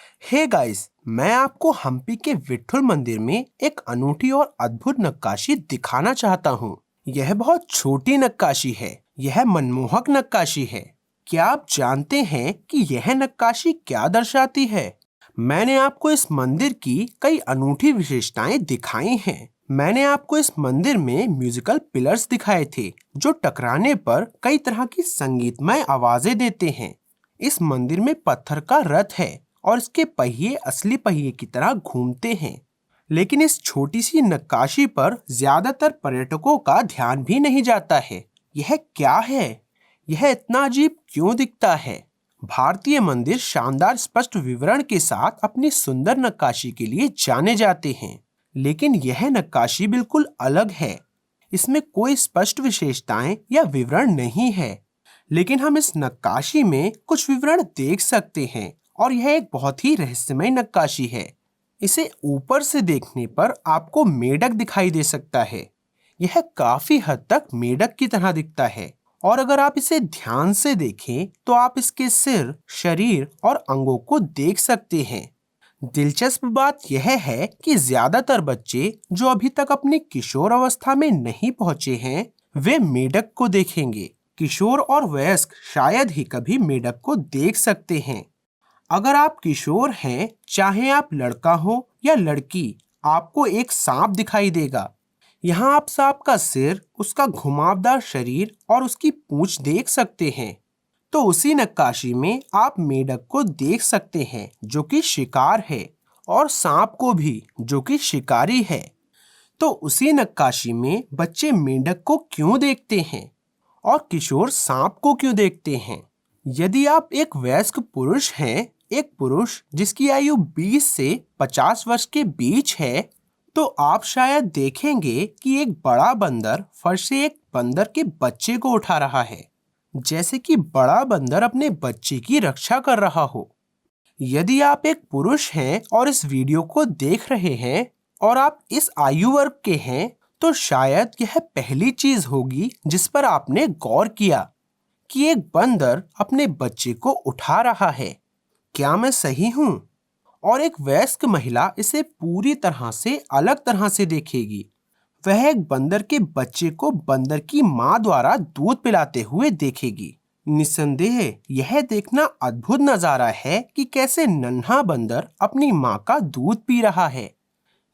Hey guys, मैं आपको हम्पी के विट्ठल मंदिर में एक अनूठी और अद्भुत नक्काशी दिखाना चाहता हूँ। यह बहुत छोटी नक्काशी है। यह मनमोहक नक्काशी है। क्या आप जानते हैं कि यह नक्काशी क्या दर्शाती है? मैंने आपको इस मंदिर की कई अनूठी विशेषताएं दिखाई हैं। मैंने आपको इस मंदिर में म्यूजिकल पिलर्स दिखाए थे जो टकराने पर कई तरह की संगीतमय आवाजें देते हैं। इस मंदिर में पत्थर का रथ है और इसके पहिए असली पहिए की तरह घूमते हैं। लेकिन इस छोटी सी नक्काशी पर ज्यादातर पर्यटकों का ध्यान भी नहीं जाता है। यह क्या है? यह इतना अजीब क्यों दिखता है? भारतीय मंदिर शानदार स्पष्ट विवरण के साथ अपनी सुंदर नक्काशी के लिए जाने जाते हैं, लेकिन यह नक्काशी बिल्कुल अलग है। इसमें कोई स्पष्ट विशेषताएं या विवरण नहीं है, लेकिन हम इस नक्काशी में कुछ विवरण देख सकते हैं और यह एक बहुत ही रहस्यमय नक्काशी है। इसे ऊपर से देखने पर आपको मेढक दिखाई दे सकता है। यह काफी हद तक मेढक की तरह दिखता है और अगर आप इसे ध्यान से देखें तो आप इसके सिर, शरीर और अंगों को देख सकते हैं। दिलचस्प बात यह है कि ज्यादातर बच्चे जो अभी तक अपनी किशोर अवस्था में नहीं पहुंचे हैं, वे मेढक को देखेंगे। किशोर और वयस्क शायद ही कभी मेढक को देख सकते हैं। अगर आप किशोर हैं, चाहे आप लड़का हो या लड़की, आपको एक सांप दिखाई देगा। यहाँ आप सांप का सिर, उसका घुमावदार शरीर और उसकी पूंछ देख सकते हैं। तो उसी नक्काशी में आप मेढक को देख सकते हैं जो कि शिकार है, और सांप को भी जो कि शिकारी है। तो उसी नक्काशी में बच्चे मेढक को क्यों देखते हैं और किशोर सांप को क्यों देखते हैं? यदि आप एक वयस्क पुरुष हैं, एक पुरुष जिसकी आयु 20 से 50 वर्ष के बीच है, तो आप शायद देखेंगे कि एक बड़ा बंदर फर्श से एक बंदर के बच्चे को उठा रहा है, जैसे कि बड़ा बंदर अपने बच्चे की रक्षा कर रहा हो। यदि आप एक पुरुष हैं और इस वीडियो को देख रहे हैं और आप इस आयु वर्ग के हैं, तो शायद यह पहली चीज होगी जिस पर आपने गौर किया कि एक बंदर अपने बच्चे को उठा रहा है। क्या मैं सही हूं? और एक वयस्क महिला इसे पूरी तरह से अलग तरह से देखेगी। वह एक बंदर के बच्चे को बंदर की मां द्वारा दूध पिलाते हुए देखेगी। निस्संदेह यह देखना अद्भुत नजारा है कि कैसे नन्हा बंदर अपनी मां का दूध पी रहा है।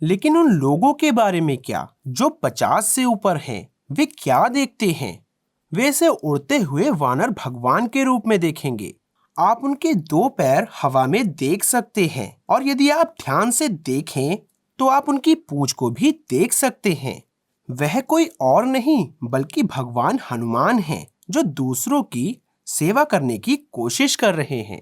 लेकिन उन लोगों के बारे में क्या जो 50 से ऊपर हैं? वे क्या देखते हैं? वे इसे उड़ते हुए वानर भगवान के रूप में देखेंगे। आप उनके 2 पैर हवा में देख सकते हैं और यदि आप ध्यान से देखें तो आप उनकी पूंछ को भी देख सकते हैं। वह कोई और नहीं बल्कि भगवान हनुमान हैं जो दूसरों की सेवा करने की कोशिश कर रहे हैं।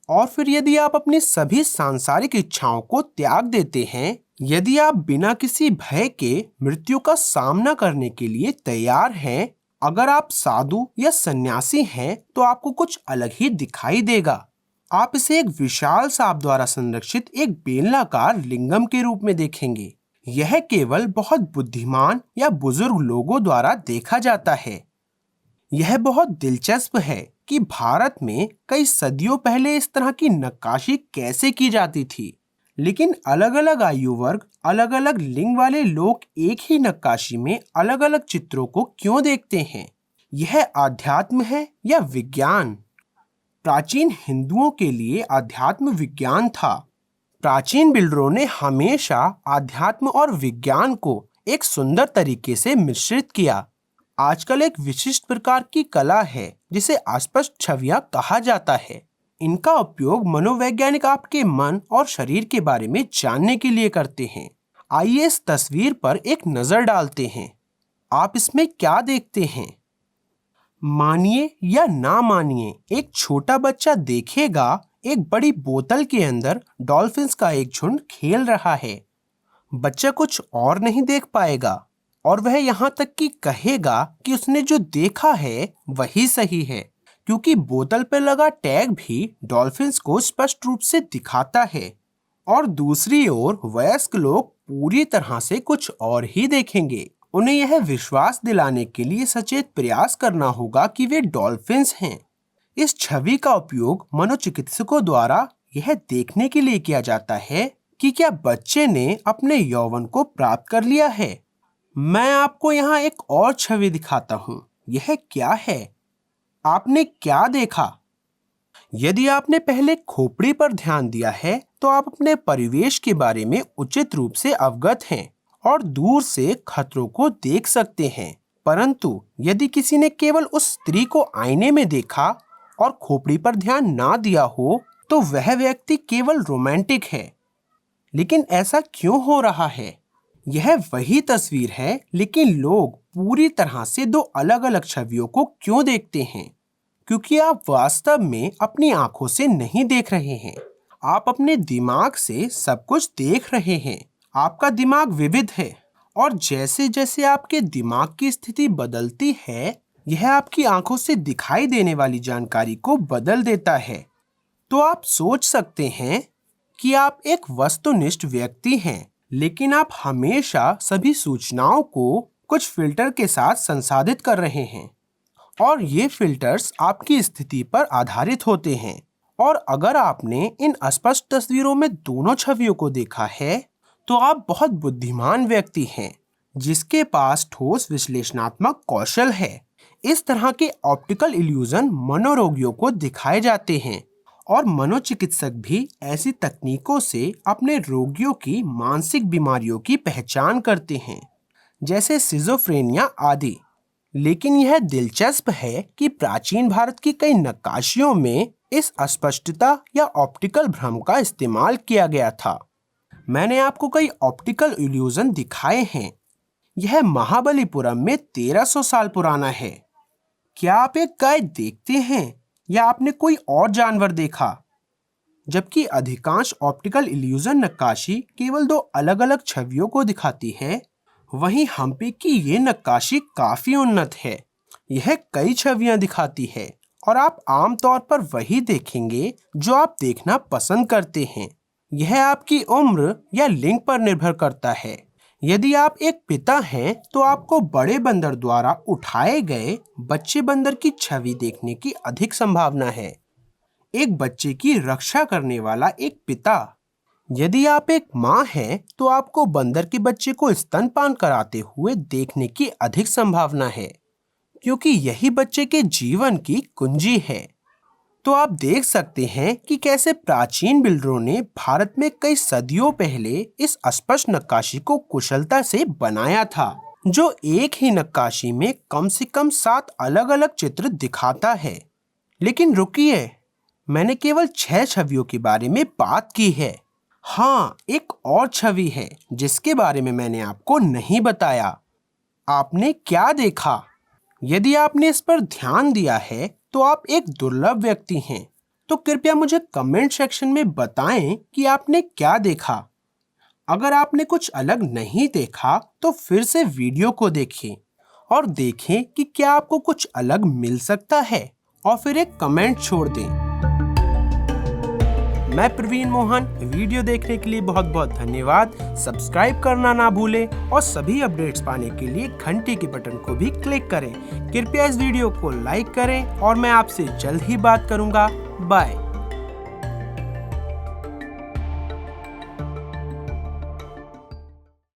और फिर यदि आप अपनी सभी सांसारिक इच्छाओं को त्याग देते हैं, यदि आप बिना किसी भय के मृत्यु का सामना करने के लिए तैयार हैं, अगर आप साधु या सन्यासी हैं, तो आपको कुछ अलग ही दिखाई देगा। आप इसे एक विशाल सांप द्वारा संरक्षित एक बेलनाकार लिंगम के रूप में देखेंगे। यह केवल बहुत बुद्धिमान या बुजुर्ग लोगों द्वारा देखा जाता है। यह बहुत दिलचस्प है कि भारत में कई सदियों पहले इस तरह की नक्काशी कैसे की जाती थी, लेकिन अलग अलग आयु वर्ग, अलग अलग लिंग वाले लोग एक ही नक्काशी में अलग अलग चित्रों को क्यों देखते हैं? यह आध्यात्म है या विज्ञान? प्राचीन हिंदुओं के लिए आध्यात्म विज्ञान था। प्राचीन बिल्डरों ने हमेशा आध्यात्म और विज्ञान को एक सुंदर तरीके से मिश्रित किया। आजकल एक विशिष्ट प्रकार की कला है जिसे अस्पष्ट छवियां कहा जाता है। इनका उपयोग मनोवैज्ञानिक आपके मन और शरीर के बारे में जानने के लिए करते हैं। आइए इस तस्वीर पर एक नजर डालते हैं। आप इसमें क्या देखते हैं? मानिए या ना मानिए, एक छोटा बच्चा देखेगा एक बड़ी बोतल के अंदर डॉल्फिन्स का एक झुंड खेल रहा है। बच्चा कुछ और नहीं देख पाएगा और वह यहाँ तक कि कहेगा कि उसने जो देखा है वही सही है, क्योंकि बोतल पर लगा टैग भी डॉल्फिन्स को स्पष्ट रूप से दिखाता है। और दूसरी ओर वयस्क लोग पूरी तरह से कुछ और ही देखेंगे। उन्हें यह विश्वास दिलाने के लिए सचेत प्रयास करना होगा कि वे डॉल्फिन्स हैं। इस छवि का उपयोग मनोचिकित्सकों द्वारा यह देखने के लिए किया जाता है कि क्या बच्चे ने अपने यौवन को प्राप्त कर लिया है। मैं आपको यहाँ एक और छवि दिखाता हूँ। यह क्या है? आपने क्या देखा? यदि आपने पहले खोपड़ी पर ध्यान दिया है तो आप अपने परिवेश के बारे में उचित रूप से अवगत हैं और दूर से खतरों को देख सकते हैं। परंतु यदि किसी ने केवल उस स्त्री को आईने में देखा और खोपड़ी पर ध्यान ना दिया हो तो वह व्यक्ति केवल रोमांटिक है। लेकिन ऐसा क्यों हो रहा है? यह वही तस्वीर है, लेकिन लोग पूरी तरह से दो अलग अलग छवियों को क्यों देखते हैं? क्योंकि आप वास्तव में अपनी आंखों से नहीं देख रहे हैं, आप अपने दिमाग से सब कुछ देख रहे हैं। आपका दिमाग विविध है और जैसे जैसे आपके दिमाग की स्थिति बदलती है, यह आपकी आंखों से दिखाई देने वाली जानकारी को बदल देता है। तो आप सोच सकते हैं कि आप एक वस्तुनिष्ठ व्यक्ति हैं, लेकिन आप हमेशा सभी सूचनाओं को कुछ फिल्टर के साथ संसाधित कर रहे हैं और ये फिल्टर्स आपकी स्थिति पर आधारित होते हैं। और अगर आपने इन अस्पष्ट तस्वीरों में दोनों छवियों को देखा है तो आप बहुत बुद्धिमान व्यक्ति हैं जिसके पास ठोस विश्लेषणात्मक कौशल है। इस तरह के ऑप्टिकल इल्यूजन मनोरोगियों को दिखाए जाते हैं और मनोचिकित्सक भी ऐसी तकनीकों से अपने रोगियों की मानसिक बीमारियों की पहचान करते हैं, जैसे सिजोफ्रेनिया आदि। लेकिन यह दिलचस्प है कि प्राचीन भारत की कई नक्काशियों में इस अस्पष्टता या ऑप्टिकल भ्रम का इस्तेमाल किया गया था। मैंने आपको कई ऑप्टिकल इल्यूजन दिखाए हैं। यह महाबलीपुरम में 1300 साल पुराना है। क्या आप एक गाय देखते हैं या आपने कोई और जानवर देखा? जबकि अधिकांश ऑप्टिकल इल्यूजन नक्काशी केवल दो अलग अलग छवियों को दिखाती है, वहीं हम्पी की ये नक्काशी काफी उन्नत है। यह कई छवियां दिखाती है और आप आमतौर पर वही देखेंगे जो आप देखना पसंद करते हैं। यह आपकी उम्र या लिंग पर निर्भर करता है। यदि आप एक पिता हैं तो आपको बड़े बंदर द्वारा उठाए गए बच्चे बंदर की छवि देखने की अधिक संभावना है। एक बच्चे की रक्षा करने वाला एक पिता। यदि आप एक माँ हैं तो आपको बंदर के बच्चे को स्तनपान कराते हुए देखने की अधिक संभावना है, क्योंकि यही बच्चे के जीवन की कुंजी है। तो आप देख सकते हैं कि कैसे प्राचीन बिल्डरों ने भारत में कई सदियों पहले इस अस्पष्ट नक्काशी को कुशलता से बनाया था, जो एक ही नक्काशी में कम से कम 7 अलग अलग चित्र दिखाता है। लेकिन रुकिए, मैंने केवल 6 छवियों के बारे में बात की है। हाँ, एक और छवि है जिसके बारे में मैंने आपको नहीं बताया। आपने क्या देखा? यदि आपने इस पर ध्यान दिया है तो आप एक दुर्लभ व्यक्ति हैं। तो कृपया मुझे कमेंट सेक्शन में बताएं कि आपने क्या देखा। अगर आपने कुछ अलग नहीं देखा तो फिर से वीडियो को देखें और देखें कि क्या आपको कुछ अलग मिल सकता है और फिर एक कमेंट छोड़ दें। मैं प्रवीण मोहन, वीडियो देखने के लिए बहुत बहुत धन्यवाद। सब्सक्राइब करना ना भूलें और सभी अपडेट्स पाने के लिए घंटी के बटन को भी क्लिक करें। कृपया इस वीडियो को लाइक करें और मैं आपसे जल्द ही बात करूंगा। बाय।